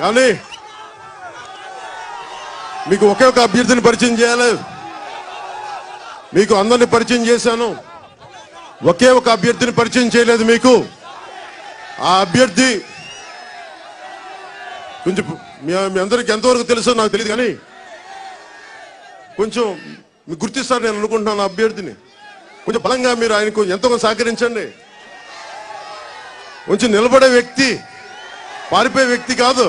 కానీ మీకు ఒకే ఒక అభ్యర్థిని పరిచయం చేయాలి. మీకు అందరిని పరిచయం చేశాను, ఒకే ఒక అభ్యర్థిని పరిచయం చేయలేదు మీకు. ఆ అభ్యర్థి కొంచెం మీ అందరికి ఎంతవరకు తెలుసో నాకు తెలియదు, కానీ కొంచెం మీకు గుర్తిస్తారు నేను అనుకుంటున్నాను. అభ్యర్థిని కొంచెం బలంగా మీరు ఆయనకు ఎంతో సహకరించండి. కొంచెం నిలబడే వ్యక్తి, పారిపోయే వ్యక్తి కాదు.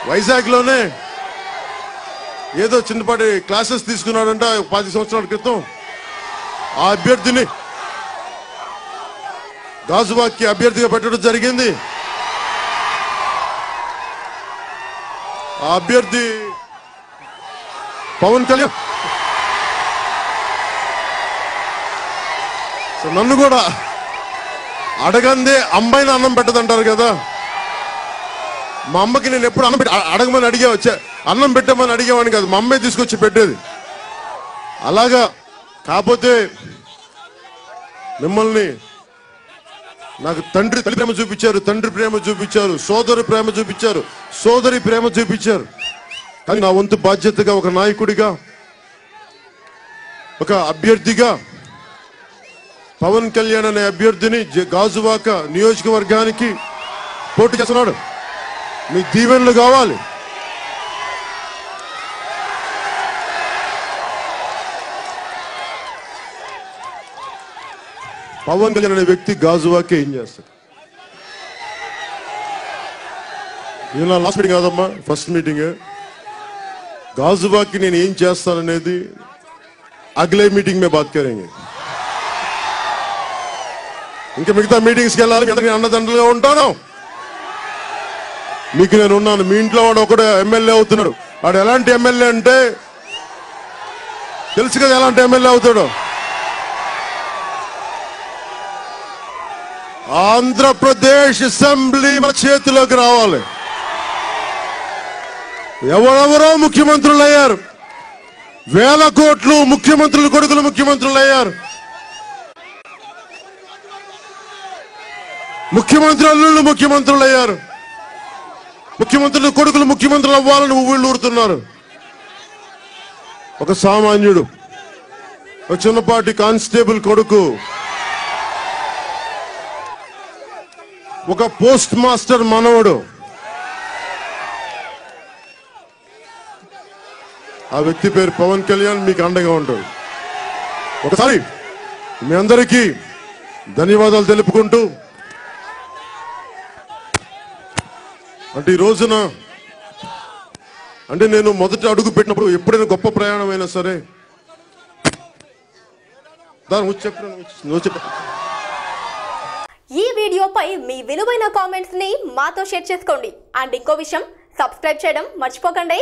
వైజాగ్లోనే ఏదో చిన్నపాటి క్లాసెస్ తీసుకున్నాడంట 10 సంవత్సరాల క్రితం. ఆ అభ్యర్థిని గాజువాక్కి అభ్యర్థిగా పెట్టడం జరిగింది. ఆ అభ్యర్థి పవన్ కళ్యాణ్. నన్ను కూడా అడగందే అమ్మాయిని అన్నం పెట్టదంటారు కదా. మా అమ్మకి నేను ఎప్పుడు అన్నం అడగమని అడిగే అన్నం పెట్టమని అడిగేవాడిని కాదు, మా అమ్మాయి తీసుకొచ్చి పెట్టేది. అలాగా కాకపోతే మిమ్మల్ని నాకు తల్లి ప్రేమ చూపించారు, తండ్రి ప్రేమ చూపించారు, సోదరి ప్రేమ చూపించారు, సోదరి ప్రేమ చూపించారు. కానీ నా వంతు బాధ్యతగా ఒక నాయకుడిగా, ఒక అభ్యర్థిగా పవన్ కళ్యాణ్ అనే అభ్యర్థిని గాజువాక నియోజకవర్గానికి పోటీ చేస్తున్నాడు. మీ దీవెనలు కావాలి. పవన్ కళ్యాణ్ అనే వ్యక్తి గాజువాకే ఏం చేస్తాడు? ఇది నా లాస్ట్ మీటింగ్ కాదమ్మా, ఫస్ట్ మీటింగ్. గాజువాకి నేను ఏం చేస్తాననేది అగలే మీటింగ్ మే బాత్ కరేంగే. ఇంకా మిగతా మీటింగ్స్కి వెళ్ళాలి. నేను అన్నదండలుగా ఉంటాను, మీకు నేను ఉన్నాను. మీ ఇంట్లో వాడు ఒకడు ఎమ్మెల్యే అవుతున్నాడు. వాడు ఎలాంటి ఎమ్మెల్యే అంటే తెలుసు కదా, ఎలాంటి ఎమ్మెల్యే అవుతాడు. ఆంధ్రప్రదేశ్ అసెంబ్లీ మన చేతిలోకి రావాలి. ఎవరెవరో ముఖ్యమంత్రులు అయ్యారు, వేల కోట్లు ముఖ్యమంత్రులు కొడుకులు ముఖ్యమంత్రులు అయ్యారు. ముఖ్యమంత్రి అల్లుళ్ళు ముఖ్యమంత్రులు అయ్యారు. ముఖ్యమంత్రులు కొడుకులు ముఖ్యమంత్రులు అవ్వాలని ఊళ్ళు ఊరుతున్నారు. ఒక సామాన్యుడు, ఒక చిన్నపాటి కానిస్టేబుల్ కొడుకు, ఒక పోస్ట్ మాస్టర్ మనవడు, ఆ వ్యక్తి పేరు పవన్ కళ్యాణ్ మీకు అండగా ఉంటాడు. ఒకసారి మీ అందరికీ ధన్యవాదాలు తెలుపుకుంటూ, అంటే ఈ రోజున అంటే నేను మొదటి అడుగు పెట్టినప్పుడు ఎప్పుడైనా గొప్ప ప్రయాణం అయినా సరే ఈ వీడియోపై మీ విలువైన కామెంట్స్ ని మాతో షేర్ చేసుకోండి. అండ్ ఇంకో విషయం, సబ్స్క్రైబ్ చేయడం మర్చిపోకండి.